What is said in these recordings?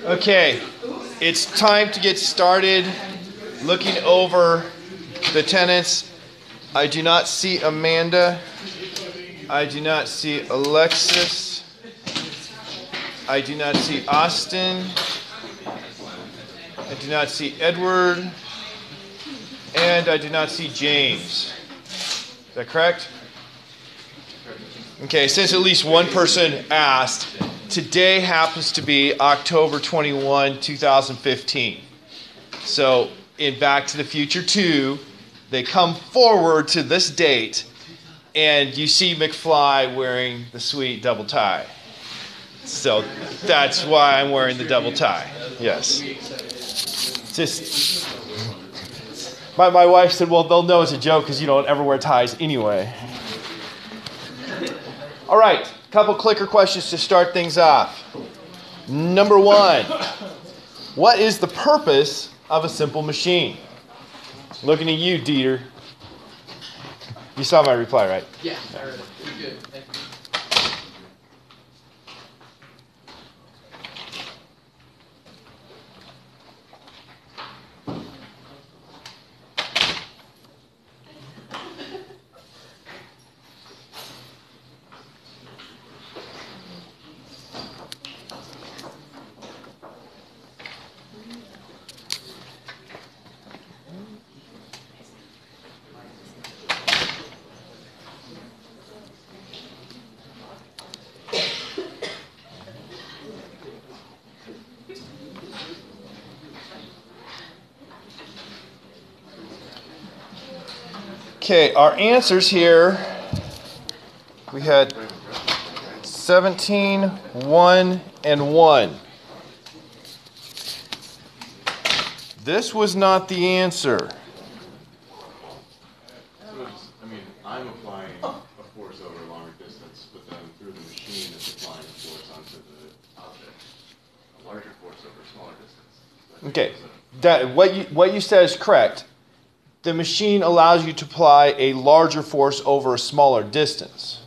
Okay, it's time to get started looking over the tenants. I do not see Amanda. I do not see Alexis. I do not see Austin. I do not see Edward. And I do not see James. Is that correct? Okay, since at least one person asked, today happens to be October 21, 2015. So in Back to the Future 2, they come forward to this date, and you see McFly wearing the sweet double tie. So that's why I'm wearing the double tie. Yes. Just my wife said, well, they'll know it's a joke because you don't ever wear ties anyway. All right, a couple clicker questions to start things off. Number one, what is the purpose of a simple machine? Looking at you, Dieter. You saw my reply, right? Yeah, I heard it. You're good. Thank you. Okay, our answers here, we had 17, 1, and 1. This was not the answer. I mean, I'm applying a force over a longer distance, but then through the machine it's applying a force onto the object. A larger force over a smaller distance. Okay, that what you said is correct. The machine allows you to apply a larger force over a smaller distance.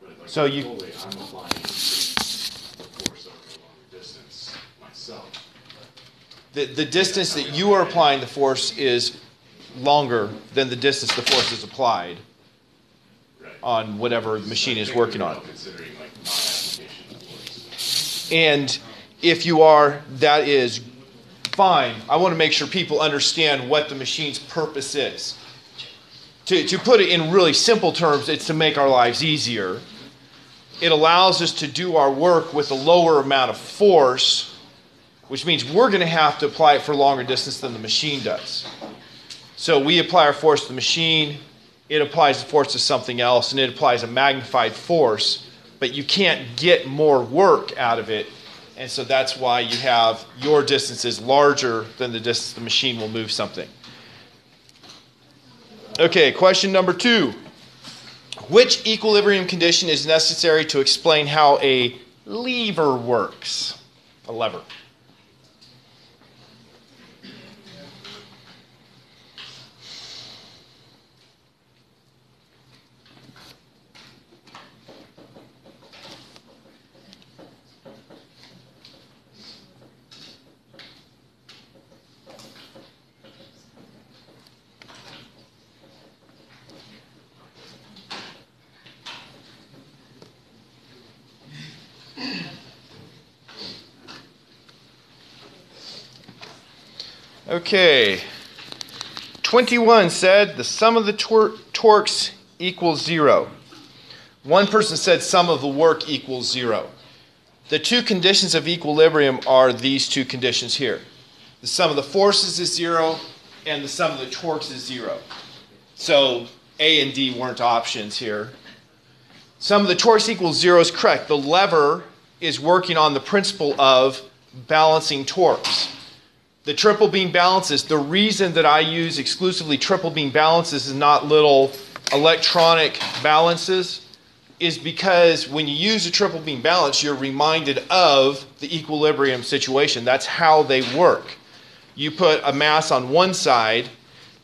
Like so you. I'm applying a force over a longer distance myself. The distance that you are applying the force is longer than the distance the force is applied on whatever machine is working on. Considering like my application of force. And if you are, that is fine. I want to make sure people understand what the machine's purpose is. To put it in really simple terms, it's to make our lives easier. It allows us to do our work with a lower amount of force, which means we're going to have to apply it for a longer distance than the machine does. So we apply our force to the machine, it applies the force to something else, and it applies a magnified force, but you can't get more work out of it. And so that's why you have your distance is larger than the distance the machine will move something. Okay, question number 2. Which equilibrium condition is necessary to explain how a lever works? A lever. Okay, 21 said the sum of the torques equals 0. One person said sum of the work equals 0. The two conditions of equilibrium are these two conditions here. The sum of the forces is 0, and the sum of the torques is 0. So A and D weren't options here. Sum of the torques equals 0 is correct. The lever is working on the principle of balancing torques. The triple beam balances, the reason that I use exclusively triple beam balances and not little electronic balances is because when you use a triple beam balance, you're reminded of the equilibrium situation. That's how they work. You put a mass on one side,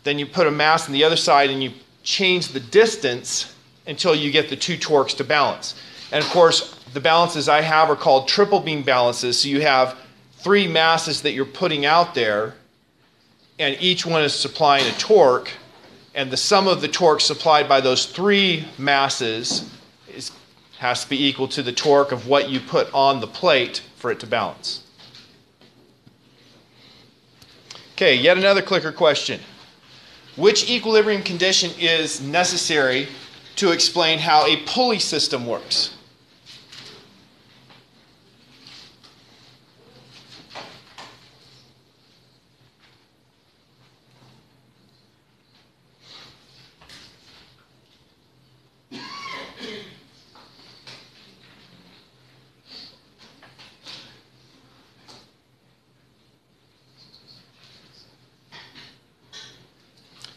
then you put a mass on the other side and you change the distance until you get the two torques to balance. And of course, the balances I have are called triple beam balances. So you have three masses that you're putting out there, and each one is supplying a torque, and the sum of the torque supplied by those three masses has to be equal to the torque of what you put on the plate for it to balance. Okay, yet another clicker question. Which equilibrium condition is necessary to explain how a pulley system works?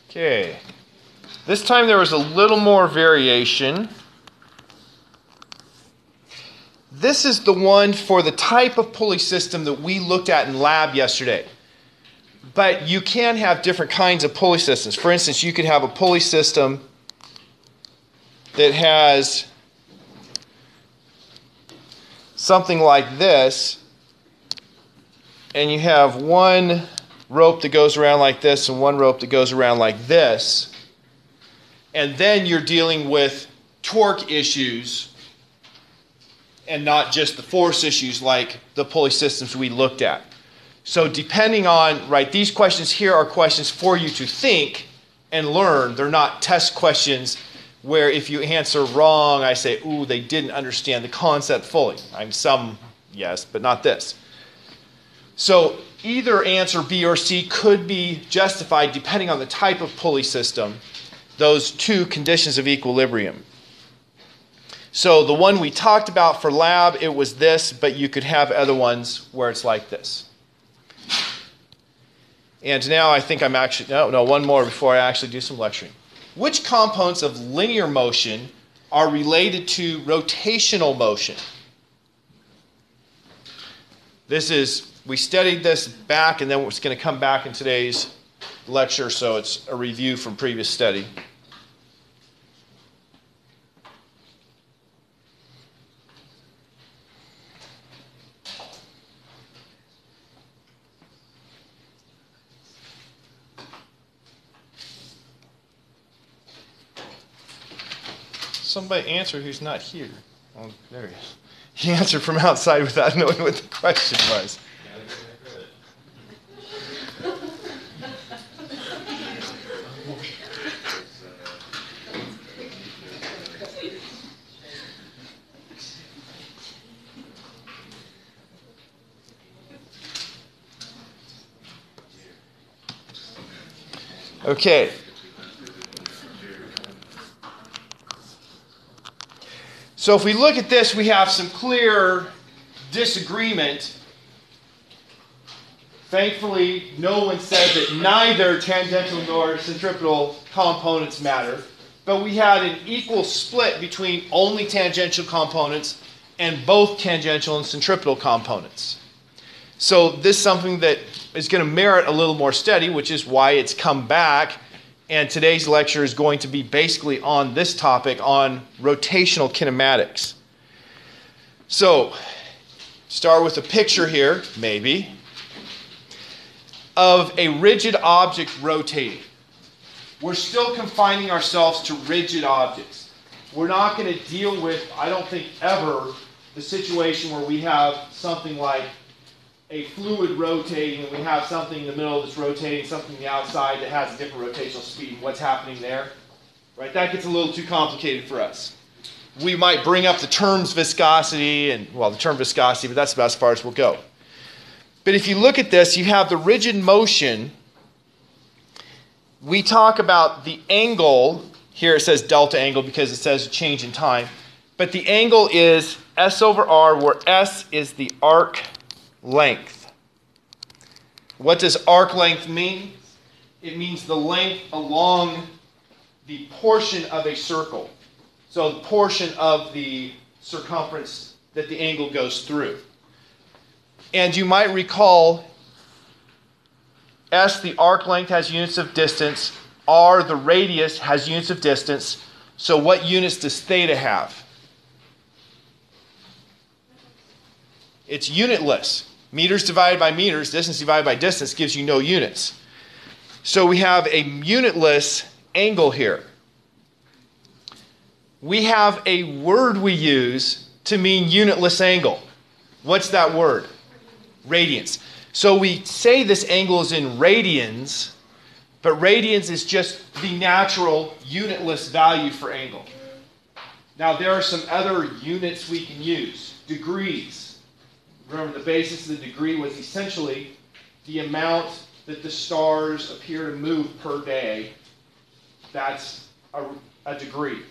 Okay, this time there was a little more variation. This is the one for the type of pulley system that we looked at in lab yesterday. But you can have different kinds of pulley systems. For instance, you could have a pulley system that has something like this, and you have one rope that goes around like this and one rope that goes around like this, and then you're dealing with torque issues and not just the force issues like the pulley systems we looked at. So depending on, right, these questions here are questions for you to think and learn. They're not test questions where if you answer wrong, I say, ooh, they didn't understand the concept fully. Some, yes, but not this. So either answer B or C could be justified depending on the type of pulley system, those two conditions of equilibrium. So the one we talked about for lab, it was this, but you could have other ones where it's like this. And now I think I'm actually, no, one more before I actually do some lecturing. Which components of linear motion are related to rotational motion? We studied this back, and then it's going to come back in today's lecture, so it's a review from previous study. Somebody answer who's not here. Oh, there he is. He answered from outside without knowing what the question was. Okay. So if we look at this, we have some clear disagreement. Thankfully, no one said that neither tangential nor centripetal components matter. But we had an equal split between only tangential components and both tangential and centripetal components. So this is something that is going to merit a little more study, which is why it's come back. And today's lecture is going to be basically on this topic, on rotational kinematics. So, start with a picture here, maybe, of a rigid object rotating. We're still confining ourselves to rigid objects. We're not going to deal with, I don't think ever, the situation where we have something like a fluid rotating, and we have something in the middle that's rotating, something on the outside that has a different rotational speed. What's happening there? Right? That gets a little too complicated for us. We might bring up the terms viscosity, and, well, the term viscosity, but that's about as far as we'll go. But if you look at this, you have the rigid motion. We talk about the angle. Here it says delta angle because it says a change in time. But the angle is S over R, where S is the arc length. What does arc length mean? It means the length along the portion of a circle. So the portion of the circumference that the angle goes through. And you might recall S, the arc length, has units of distance. R, the radius, has units of distance. So what units does theta have? It's unitless. Meters divided by meters, distance divided by distance gives you no units. So we have a unitless angle here. We have a word we use to mean unitless angle. What's that word? Radians. So we say this angle is in radians, but radians is just the natural unitless value for angle. Now there are some other units we can use. Degrees. Remember, the basis of the degree was essentially the amount that the stars appear to move per day. That's a degree.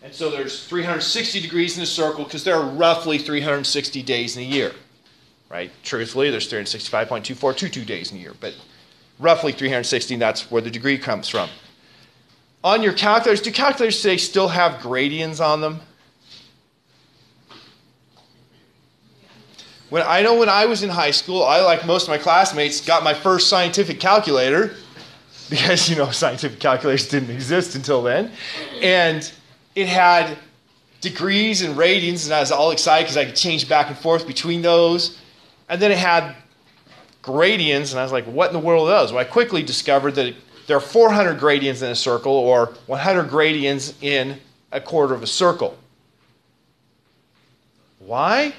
And so there's 360 degrees in a circle because there are roughly 360 days in a year. Right? Truthfully, there's 365.2422 days in a year, but roughly 360, that's where the degree comes from. On your calculators, do calculators today still have gradients on them? When I was in high school, I, like most of my classmates, got my first scientific calculator because, scientific calculators didn't exist until then. And it had degrees and radians, and I was all excited because I could change back and forth between those. And then it had gradients, and I was like, what in the world are those? Well, I quickly discovered that there are 400 gradients in a circle, or 100 gradients in a quarter of a circle. Why?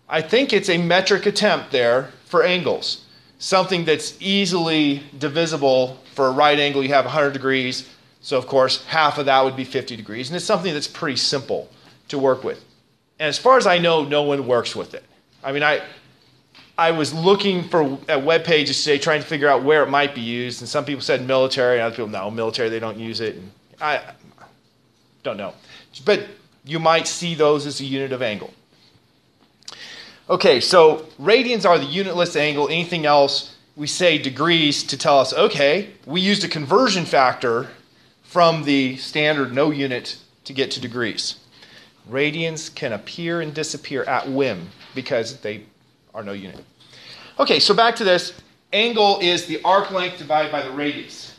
I think it's a metric attempt there for angles. Something that's easily divisible. For a right angle, you have 100 degrees. So, of course, half of that would be 50 degrees. And it's something that's pretty simple to work with. And as far as I know, no one works with it. I mean, I was looking at web pages today trying to figure out where it might be used. And some people said military. And other people, no, military, they don't use it. And I don't know. But you might see those as a unit of angle. Okay, so radians are the unitless angle. Anything else, we say degrees to tell us, okay, we used a conversion factor from the standard no unit to get to degrees. Radians can appear and disappear at whim because they are no unit. Okay, so back to this. Angle is the arc length divided by the radius.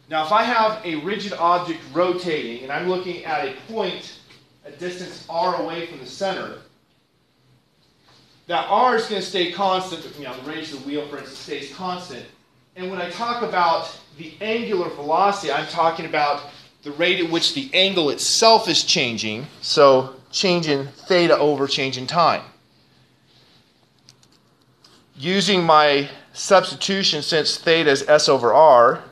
Now, if I have a rigid object rotating and I'm looking at a point, a distance r away from the center, that r is going to stay constant. The radius of the wheel, for instance, stays constant. And when I talk about the angular velocity, I'm talking about the rate at which the angle itself is changing. So change in theta over change in time. Using my substitution, since theta is s over r,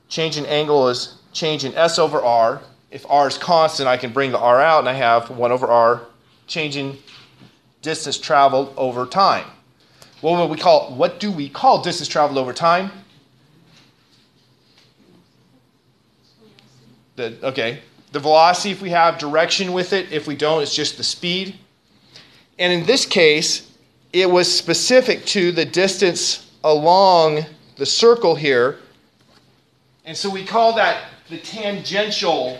change in angle is change in s over r. If r is constant, I can bring the r out, and I have 1 over r, change in distance traveled over time. What do we call distance traveled over time? The velocity if we have direction with it. If we don't, it's just the speed. And in this case, it was specific to the distance along the circle here. And so we call that the tangential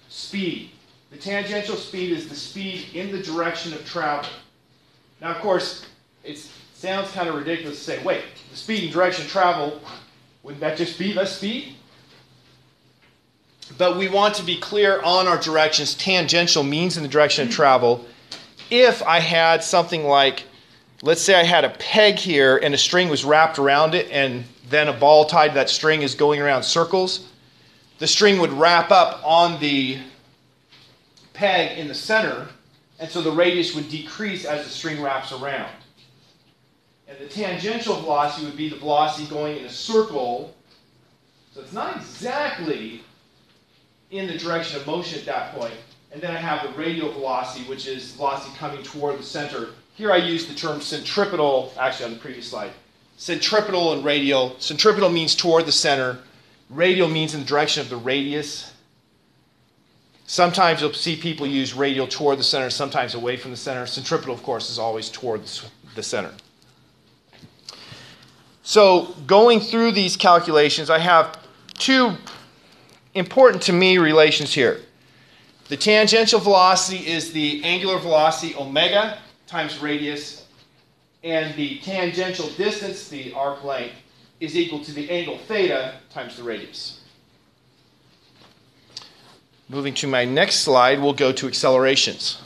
speed. The tangential speed is the speed in the direction of travel. Now, of course, it sounds kind of ridiculous to say, wait, the speed and direction of travel, wouldn't that just be the speed? But we want to be clear on our directions. Tangential means in the direction of travel. If I had something like, let's say I had a peg here and a string was wrapped around it, and then a ball tied to that string is going around circles, the string would wrap up on the peg in the center, and so the radius would decrease as the string wraps around. And the tangential velocity would be the velocity going in a circle. So it's not exactly in the direction of motion at that point. And then I have the radial velocity, which is velocity coming toward the center. Here I use the term centripetal, actually on the previous slide. Centripetal and radial. Centripetal means toward the center. Radial means in the direction of the radius. Sometimes you'll see people use radial toward the center, sometimes away from the center. Centripetal, of course, is always toward the center. So going through these calculations, I have two important to me relations here. The tangential velocity is the angular velocity omega times radius, and the tangential distance, the arc length, is equal to the angle theta times the radius. Moving to my next slide, we'll go to accelerations.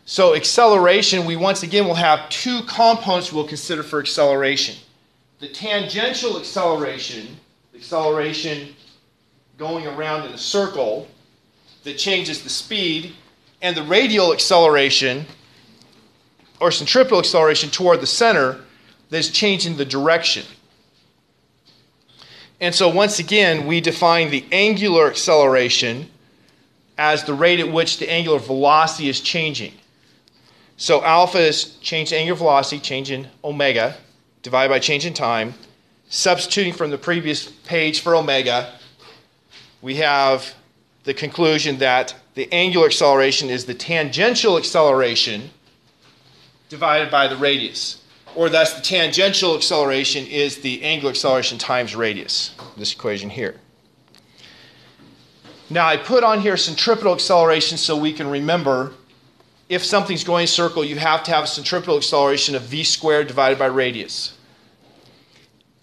So acceleration, we once again will have two components we'll consider for acceleration. The tangential acceleration, going around in a circle that changes the speed, and the radial acceleration, or centripetal acceleration toward the center, that's changing the direction. And so once again, we define the angular acceleration as the rate at which the angular velocity is changing. So alpha is change in angular velocity, change in omega, divided by change in time. Substituting from the previous page for omega, we have the conclusion that the angular acceleration is the tangential acceleration divided by the radius. Or thus the tangential acceleration is the angular acceleration times radius, this equation here. Now I put on here centripetal acceleration so we can remember if something's going in a circle, you have to have a centripetal acceleration of v squared divided by radius.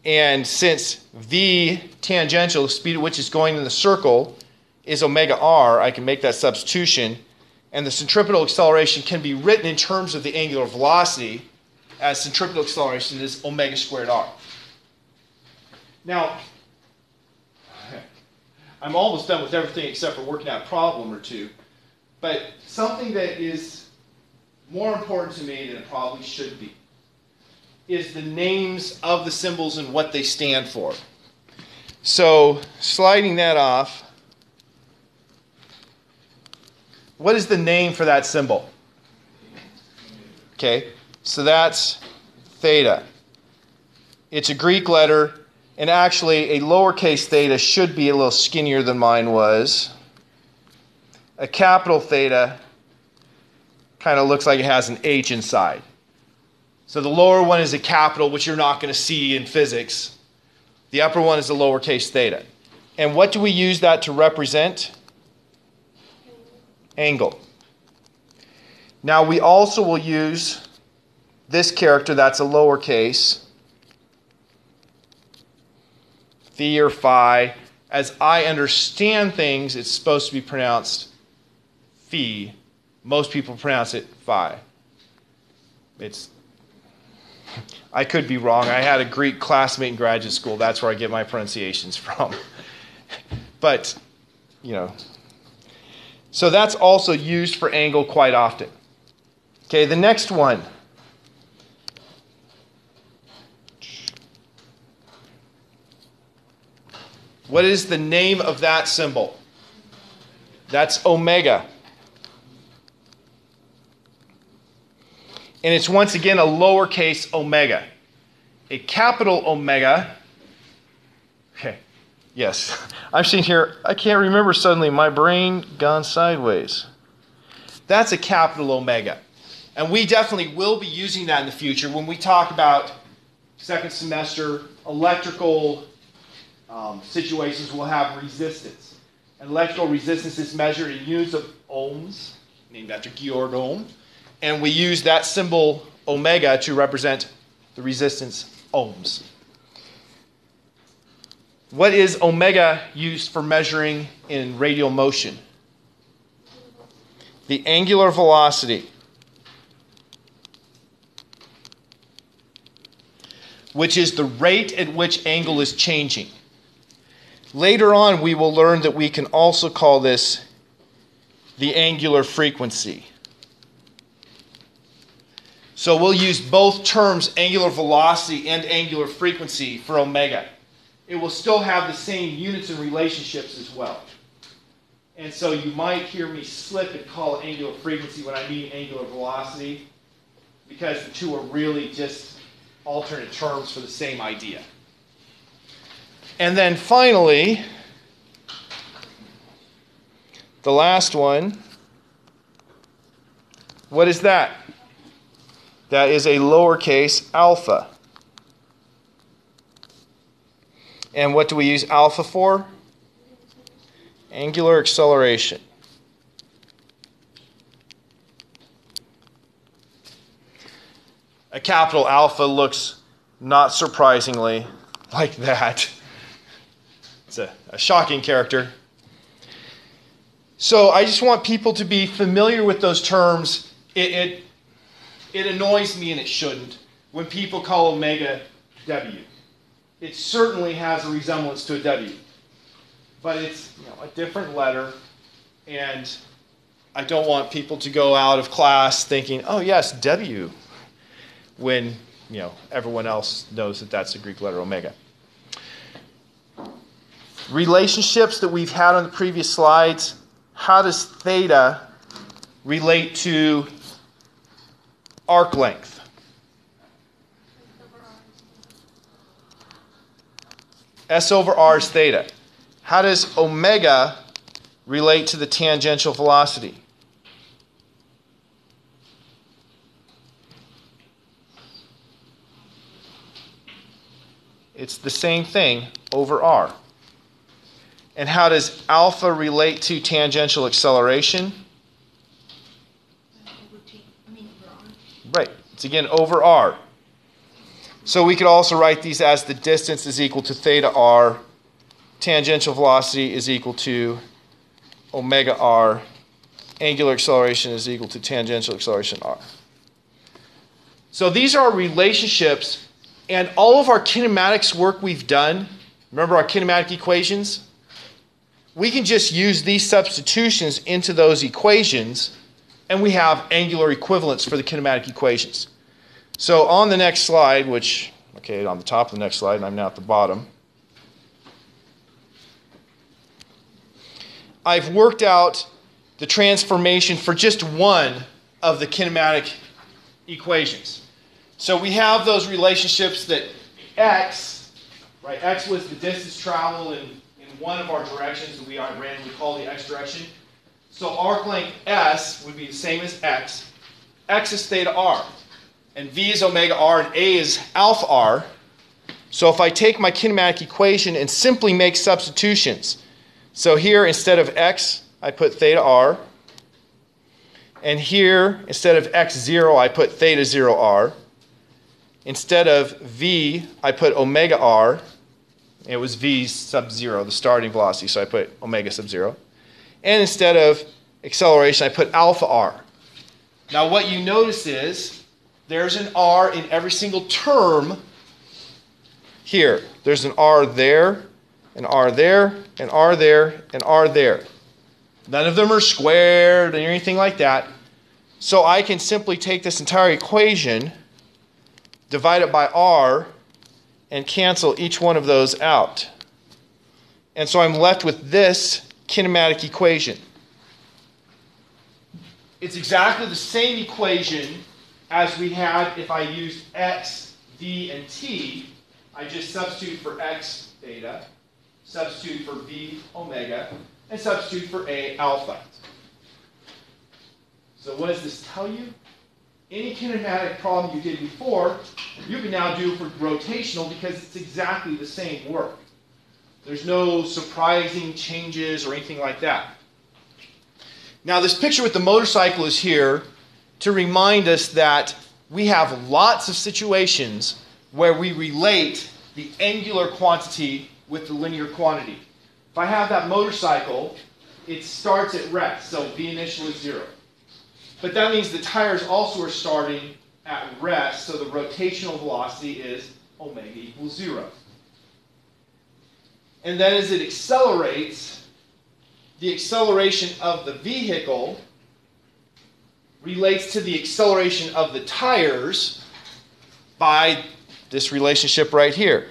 And since v tangential, the speed at which it's going in the circle, is omega r, I can make that substitution. And the centripetal acceleration can be written in terms of the angular velocity as centripetal acceleration is omega squared r. Now, I'm almost done with everything except for working out a problem or two. But something that is more important to me than it probably should be is the names of the symbols and what they stand for. So, sliding that off, what is the name for that symbol? Okay, so that's theta. It's a Greek letter, and actually a lowercase theta should be a little skinnier than mine was. A capital theta kind of looks like it has an H inside. So the lower one is a capital, which you're not going to see in physics. The upper one is a lowercase theta. And what do we use that to represent? Angle. Now we also will use this character that's a lowercase, phi or phi. As I understand things, it's supposed to be pronounced phi. Most people pronounce it phi. I could be wrong. I had a Greek classmate in graduate school. That's where I get my pronunciations from. But, you know. So that's also used for angle quite often. Okay, the next one. What is the name of that symbol? That's omega. And it's once again a lowercase omega. A capital omega. Okay, yes. I'm sitting here, I can't remember suddenly, my brain gone sideways. That's a capital omega. And we definitely will be using that in the future when we talk about second semester electrical situations. We'll have resistance. And electrical resistance is measured in units of ohms, named after Georg Ohm. And we use that symbol omega to represent the resistance ohms. What is omega used for measuring in radial motion? The angular velocity, which is the rate at which angle is changing. Later on, we will learn that we can also call this the angular frequency. So we'll use both terms, angular velocity and angular frequency, for omega. It will still have the same units and relationships as well. And so you might hear me slip and call it angular frequency when I mean angular velocity, because the two are really just alternate terms for the same idea. And then finally, the last one, what is that? That is a lowercase alpha. And what do we use alpha for? Angular acceleration. A capital alpha looks not surprisingly, like that. It's a shocking character. So I just want people to be familiar with those terms. It annoys me, and it shouldn't, when people call omega W. It certainly has a resemblance to a W, but it's a different letter, and I don't want people to go out of class thinking, oh yes, W, when everyone else knows that that's the Greek letter omega. Relationships that we've had on the previous slides. How does theta relate to arc length? S over r is theta. How does omega relate to the tangential velocity? It's the same thing over r. And how does alpha relate to tangential acceleration? Right. It's again over r. So we could also write these as the distance is equal to theta r. Tangential velocity is equal to omega r. Angular acceleration is equal to tangential acceleration r. So these are relationships, and all of our kinematics work we've done, remember our kinematic equations? We can just use these substitutions into those equations, and we have angular equivalents for the kinematic equations. So on the next slide, on the top of the next slide, and I'm now at the bottom, I've worked out the transformation for just one of the kinematic equations. So we have those relationships that x was the distance traveled in one of our directions that we randomly call the x direction. So arc length s would be the same as x. X is theta r. And v is omega r, and a is alpha r. So if I take my kinematic equation and simply make substitutions, so here instead of x, I put theta r. And here, instead of x0, I put theta 0 r. Instead of v, I put omega r. It was v sub 0, the starting velocity, so I put omega sub 0. And instead of acceleration, I put alpha r. Now what you notice is there's an r in every single term here. There's an r there, an r there, an r there, an r there. None of them are squared or anything like that. So I can simply take this entire equation, divide it by r, and cancel each one of those out. And so I'm left with this kinematic equation. It's exactly the same equation as we had if I used x, v, and t. I just substitute for x, theta, substitute for v, omega, and substitute for a, alpha. So what does this tell you? Any kinematic problem you did before, you can now do for rotational because it's exactly the same work. There's no surprising changes or anything like that. Now this picture with the motorcycle is here to remind us that we have lots of situations where we relate the angular quantity with the linear quantity. If I have that motorcycle, it starts at rest, so V initial is 0. But that means the tires also are starting at rest, so the rotational velocity is omega equals 0. And then as it accelerates, the acceleration of the vehicle relates to the acceleration of the tires by this relationship right here.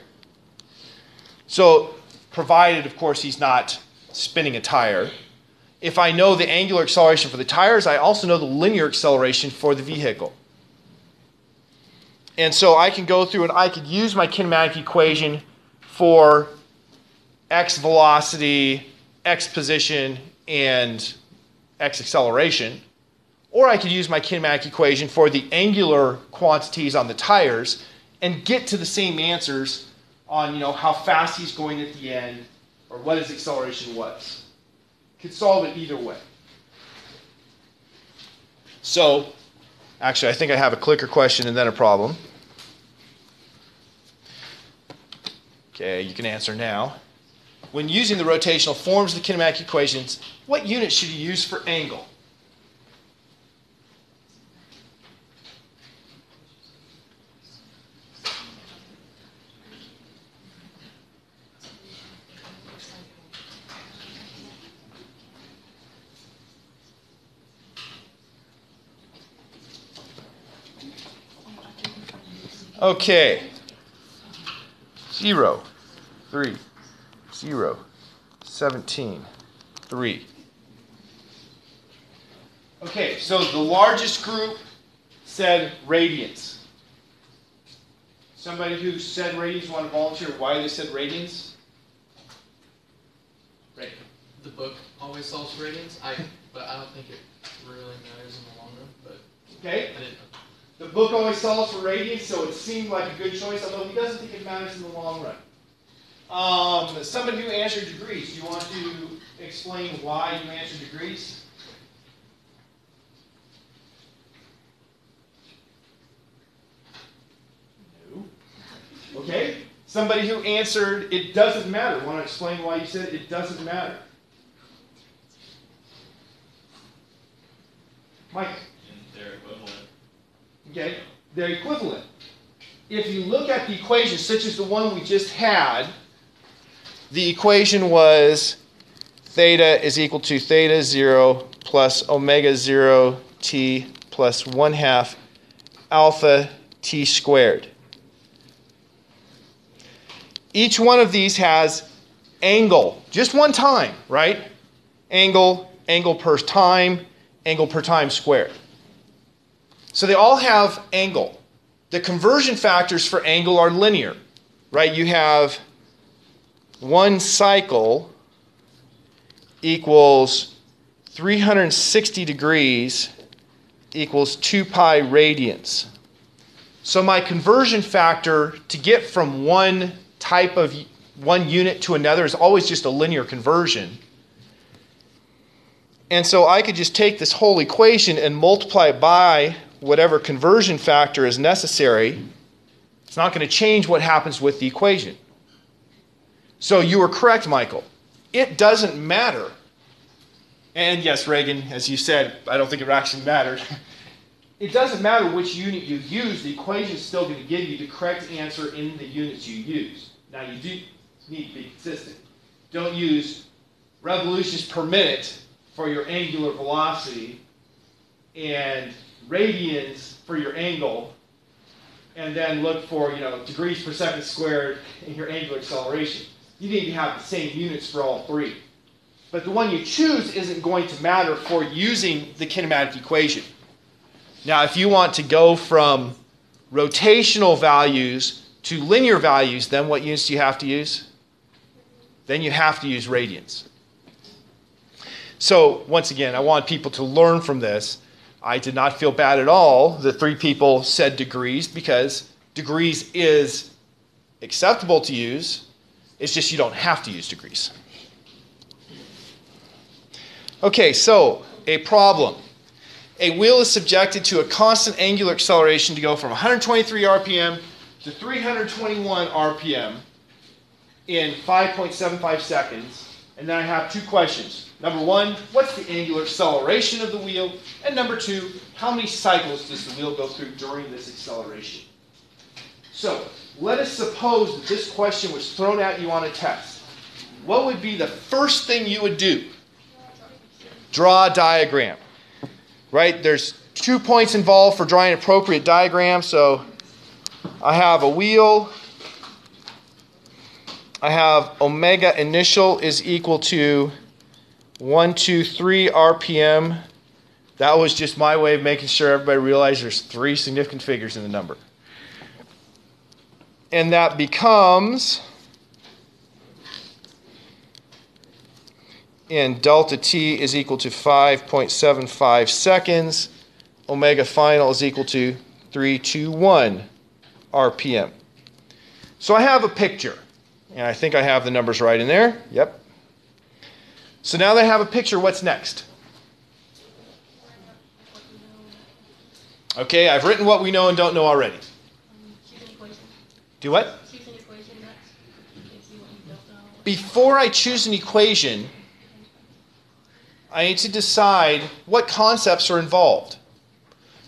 So, provided, of course, he's not spinning a tire. If I know the angular acceleration for the tires, I also know the linear acceleration for the vehicle. And so I can go through and I could use my kinematic equation for x velocity, x position, and x acceleration. Or I could use my kinematic equation for the angular quantities on the tires and get to the same answers on how fast he's going at the end or what his acceleration was. Could solve it either way. So, actually, I think I have a clicker question and then a problem. Okay, you can answer now. When using the rotational forms of the kinematic equations, what unit should you use for angle? Okay. 0, 3, 0, 17, 3. Okay, so the largest group said radians. Somebody who said radians want to volunteer why they said radians? Right. The book always solves for radians, but I don't think it really matters in the long run. But Okay. I didn't know. The book always solves for radians, so it seemed like a good choice, although he doesn't think it matters in the long run. Somebody who answered degrees, do you want to explain why you answered degrees? No. Okay. Somebody who answered it doesn't matter. Want to explain why you said it doesn't matter? Mike? They're equivalent. Okay, they're equivalent. If you look at the equation, such as the one we just had, the equation was theta is equal to theta 0 plus omega 0 t plus 1/2 alpha t squared. Each one of these has angle, just one time, right? Angle, angle per time squared. So they all have angle. The conversion factors for angle are linear, right? You have 1 cycle equals 360 degrees equals 2 pi radians. So my conversion factor to get from one unit to another is always just a linear conversion. And so I could just take this whole equation and multiply it by whatever conversion factor is necessary. It's not going to change what happens with the equation. So you were correct, Michael. It doesn't matter. And yes, Reagan, as you said, I don't think it actually mattered. It doesn't matter which unit you use. The equation is still going to give you the correct answer in the units you use. Now, you do need to be consistent. Don't use revolutions per minute for your angular velocity and radians for your angle, and then look for degrees per second squared in your angular acceleration. You need to have the same units for all three. But the one you choose isn't going to matter for using the kinematic equation. Now, if you want to go from rotational values to linear values, then what units do you have to use? Then you have to use radians. So, once again, I want people to learn from this. I did not feel bad at all that 3 people said degrees, because degrees is acceptable to use. It's just you don't have to use degrees. Okay, so a problem. A wheel is subjected to a constant angular acceleration to go from 123 RPM to 321 RPM in 5.75 seconds. And then I have 2 questions. Number 1, what's the angular acceleration of the wheel? And number 2, how many cycles does the wheel go through during this acceleration? So, let us suppose that this question was thrown at you on a test. What would be the first thing you would do? Draw a diagram. Right? There's 2 points involved for drawing an appropriate diagram. So, I have a wheel. I have omega initial is equal to 123 RPM. That was just my way of making sure everybody realized there's 3 significant figures in the number. And that becomes, and delta t is equal to 5.75 seconds. Omega final is equal to 321 RPM. So I have a picture. And I think I have the numbers right in there. Yep. So now that I have a picture, what's next? Okay, I've written what we know and don't know already. Do what? before I choose an equation, I need to decide what concepts are involved.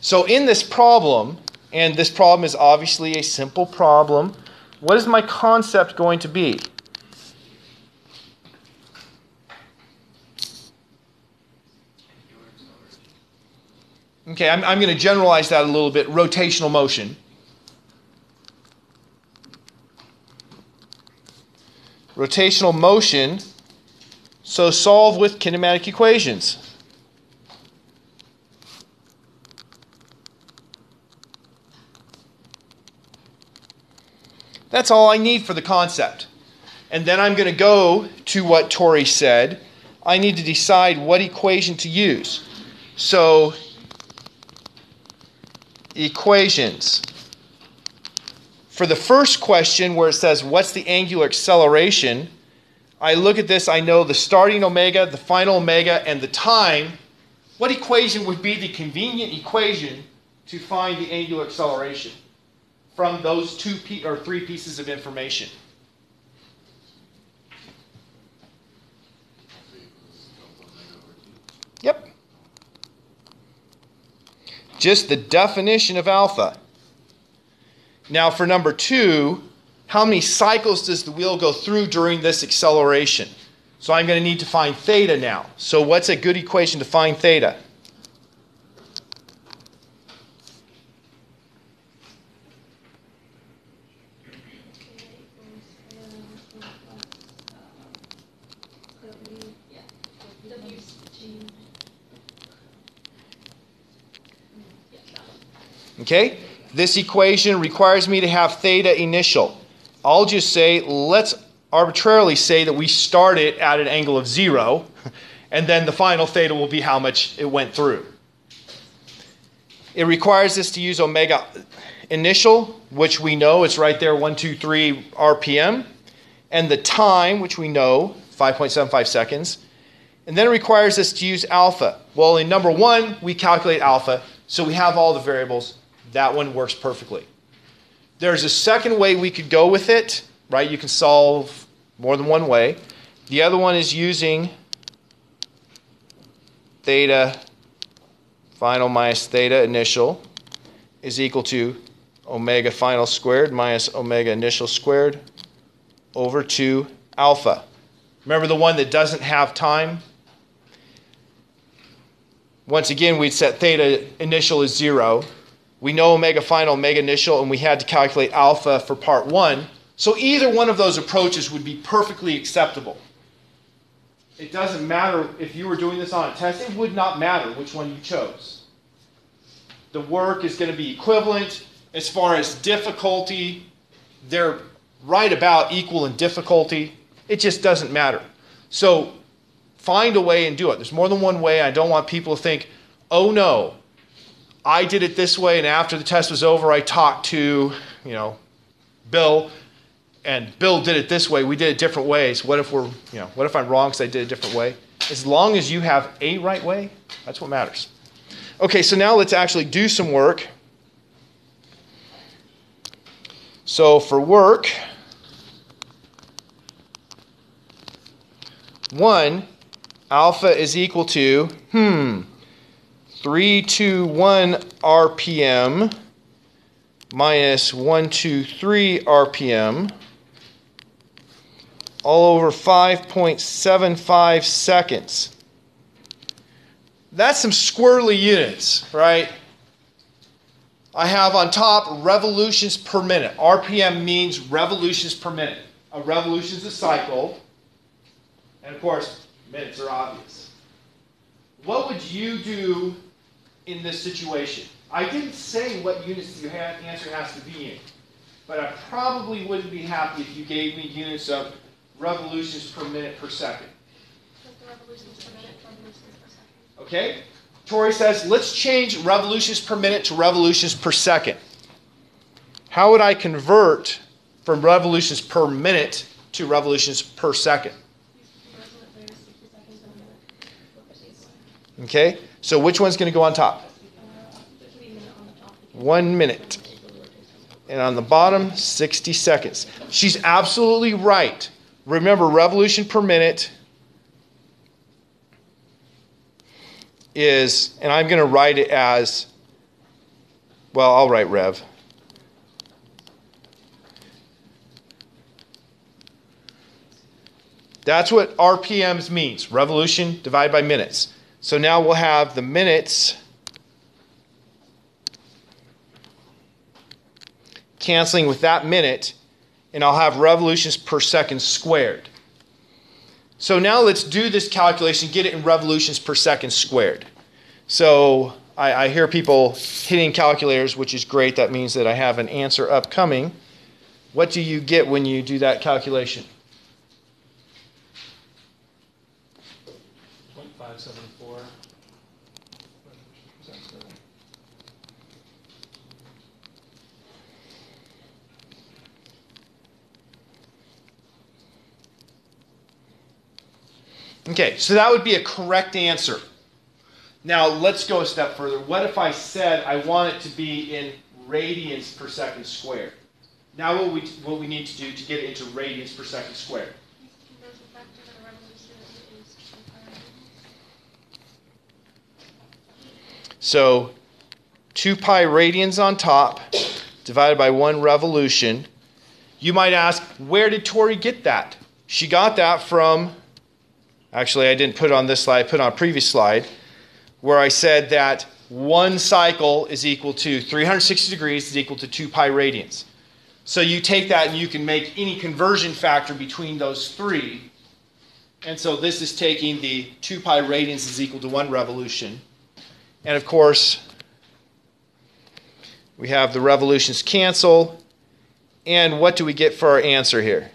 So in this problem, and this problem is obviously a simple problem, what is my concept going to be? Okay, I'm going to generalize that a little bit. Rotational motion. Rotational motion. So solve with kinematic equations. That's all I need for the concept. And then I'm going to go to what Tori said. I need to decide what equation to use. So, equations. For the first question where it says, what's the angular acceleration? I look at this, I know the starting omega, the final omega, and the time. What equation would be the convenient equation to find the angular acceleration from those three pieces of information? Yep. Just the definition of alpha. Now for number 2, how many cycles does the wheel go through during this acceleration? So I'm going to need to find theta now. So what's a good equation to find theta? Okay? This equation requires me to have theta initial. I'll just say, let's arbitrarily say that we start it at an angle of 0, and then the final theta will be how much it went through. It requires us to use omega initial, which we know it's right there, 123 RPM, and the time, which we know, 5.75 seconds. And then it requires us to use alpha. Well, in number 1, we calculate alpha, so we have all the variables. That one works perfectly. There's a second way we could go with it, right? You can solve more than one way. The other one is using theta final minus theta initial is equal to omega final squared minus omega initial squared over 2 alpha. Remember the one that doesn't have time? Once again, we'd set theta initial as 0. We know omega final, omega initial, and we had to calculate alpha for part 1. So either one of those approaches would be perfectly acceptable. It doesn't matter if you were doing this on a test. It would not matter which one you chose. The work is going to be equivalent. As far as difficulty, they're right about equal in difficulty. It just doesn't matter. So find a way and do it. There's more than one way. I don't want people to think, oh no, I did it this way, and after the test was over, I talked to, Bill, and Bill did it this way. We did it different ways. What if what if I'm wrong because I did it a different way? As long as you have a right way, that's what matters. Okay, so now let's actually do some work. So for work 1, alpha is equal to 321 RPM minus 123 RPM all over 5.75 seconds. That's some squirrely units, right? I have on top revolutions per minute. RPM means revolutions per minute. A revolution is a cycle. And of course, minutes are obvious. What would you do in this situation? I didn't say what units your answer has to be in, but I probably wouldn't be happy if you gave me units of revolutions per minute per second. Revolutions per minute, revolutions per second. Okay? Tori says, let's change revolutions per minute to revolutions per second. How would I convert from revolutions per minute to revolutions per second? Okay, so which one's going to go on top? 1 minute. And on the bottom, 60 seconds. She's absolutely right. remember, revolution per minute is, and I'm going to write it as, well, I'll write rev. That's what RPMs means, revolution divided by minutes. So now we'll have the minutes canceling with that minute, and I'll have revolutions per second squared. So now let's do this calculation, get it in revolutions per second squared. So I hear people hitting calculators, which is great. That means that I have an answer upcoming. What do you get when you do that calculation? 0.574. Okay, so that would be a correct answer. Now let's go a step further. What if I said I want it to be in radians per second squared? Now what we need to do to get it into radians per second squared? Convert it back to the revolution is 2 pi radians. So 2 pi radians on top divided by 1 revolution. You might ask, where did Tori get that? She got that from, actually I didn't put it on this slide, I put it on a previous slide, where I said that 1 cycle is equal to 360 degrees is equal to 2 pi radians. So you take that and you can make any conversion factor between those three. And so this is taking the 2 pi radians is equal to 1 revolution. And of course, we have the revolutions cancel. And what do we get for our answer here?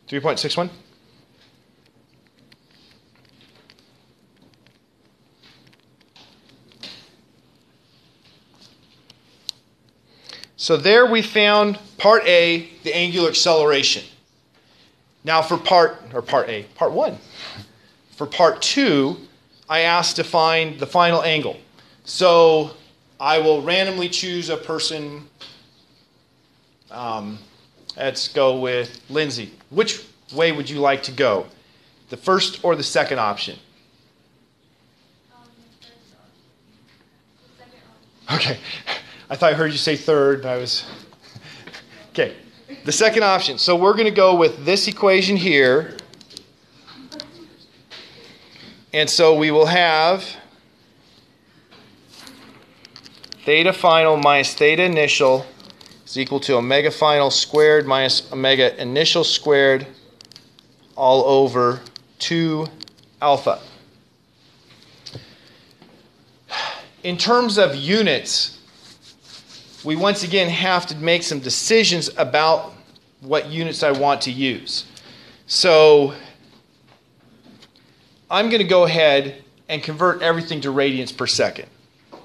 $3.61. So there we found part A, the angular acceleration. Now for part 1. For part 2, I asked to find the final angle. So I will randomly choose a person. Let's go with Lindsay. Which way would you like to go? The first or the second option? The second option. Okay. I thought I heard you say third. Okay. The second option. So we're going to go with this equation here. And so we will have theta final minus theta initial is equal to omega final squared minus omega initial squared all over 2 alpha. In terms of units, we once again have to make some decisions about what units I want to use. So I'm going to go ahead and convert everything to radians per second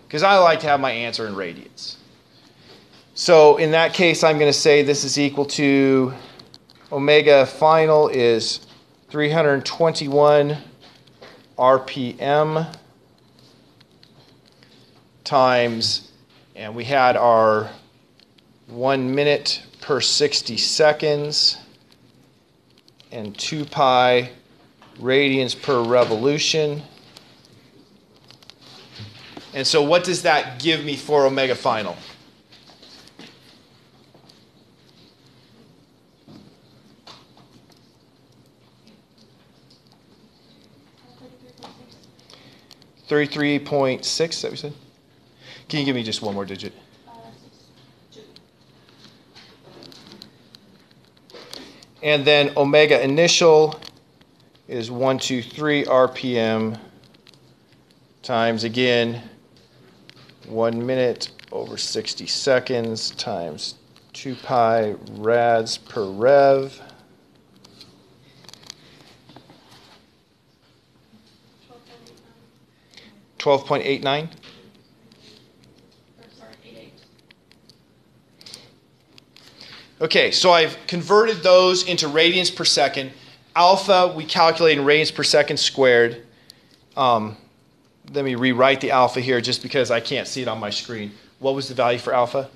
because I like to have my answer in radians. So in that case, I'm going to say this is equal to omega final is 321 RPM times, and we had our 1 minute per 60 seconds and 2 pi radians per revolution. And so what does that give me for omega final? $33.6, is that what you said? Can you give me just one more digit? 6. And then omega initial is 123 RPM times, again, 1 minute over 60 seconds times 2 pi rads per rev. 12.89. Sorry, 88. Okay, so I've converted those into radians per second. Alpha, we calculate in radians per second squared. Let me rewrite the alpha here just because I can't see it on my screen. What was the value for alpha?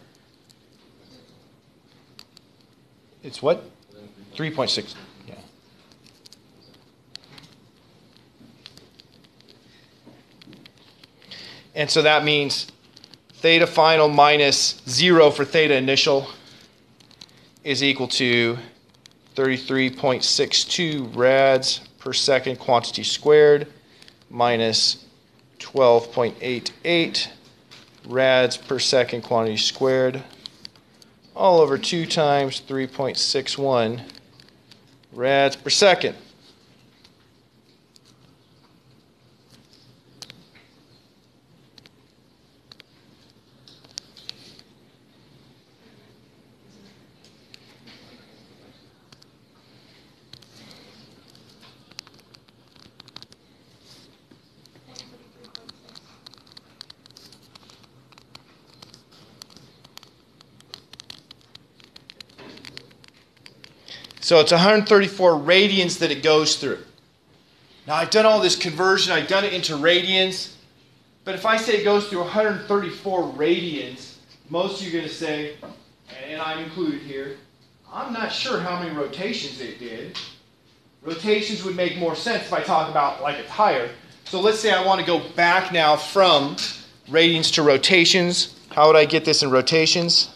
It's what? 3.6. Yeah. And so that means theta final minus 0 for theta initial is equal to 33.62 rads per second quantity squared minus 12.88 rads per second quantity squared all over 2 times 3.61 rads per second. So it's 134 radians that it goes through. Now I've done all this conversion, I've done it into radians, but if I say it goes through 134 radians, most of you are going to say, and I'm included here, I'm not sure how many rotations it did. Rotations would make more sense if I talk about like it's higher. So let's say I want to go back now from radians to rotations. How would I get this in rotations?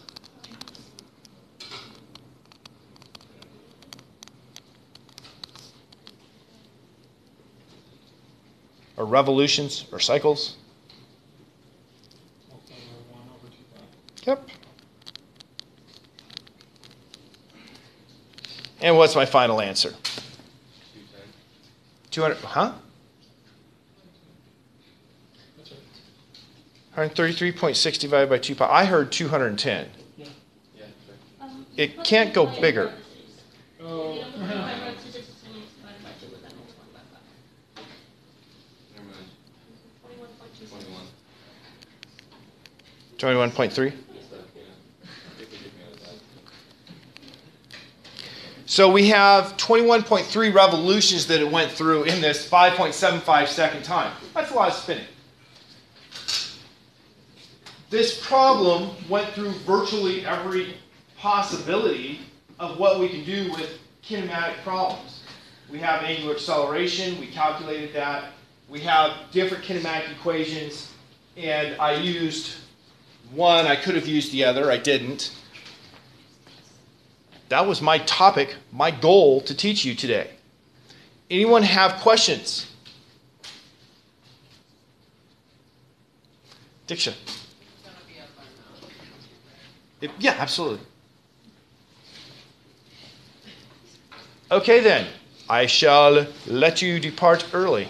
Or revolutions or cycles? Yep. And what's my final answer? 200, huh? 133.6 divided by 2 pi. I heard 210. It can't go bigger. Never mind. 21.3. So we have 21.3 revolutions that it went through in this 5.75 second time. That's a lot of spinning. This problem went through virtually every possibility of what we can do with kinematic problems. We have angular acceleration, we calculated that. We have different kinematic equations, and I used one, I could have used the other, I didn't. That was my topic, my goal to teach you today. Anyone have questions? Diksha. Yeah, absolutely. Okay then, I shall let you depart early.